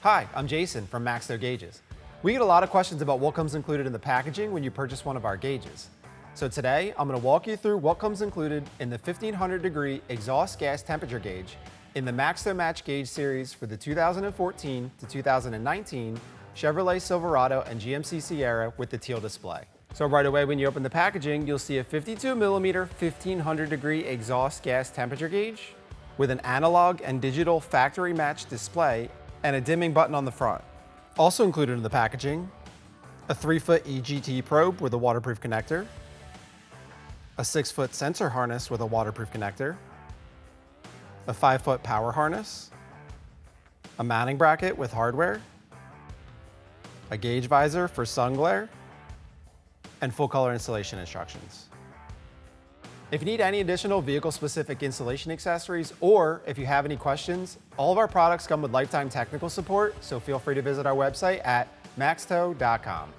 Hi, I'm Jason from MaxTow Gauges. We get a lot of questions about what comes included in the packaging when you purchase one of our gauges. So today, I'm going to walk you through what comes included in the 1500 degree exhaust gas temperature gauge in the MaxTow Match gauge series for the 2014 to 2019 Chevrolet Silverado and GMC Sierra with the teal display. So right away when you open the packaging, you'll see a 52mm 1500 degree exhaust gas temperature gauge with an analog and digital factory match display and a dimming button on the front. Also included in the packaging, a 3-foot EGT probe with a waterproof connector, a 6-foot sensor harness with a waterproof connector, a 5-foot power harness, a mounting bracket with hardware, a gauge visor for sun glare, and full color installation instructions. If you need any additional vehicle-specific installation accessories, or if you have any questions, all of our products come with lifetime technical support, so feel free to visit our website at maxtow.com.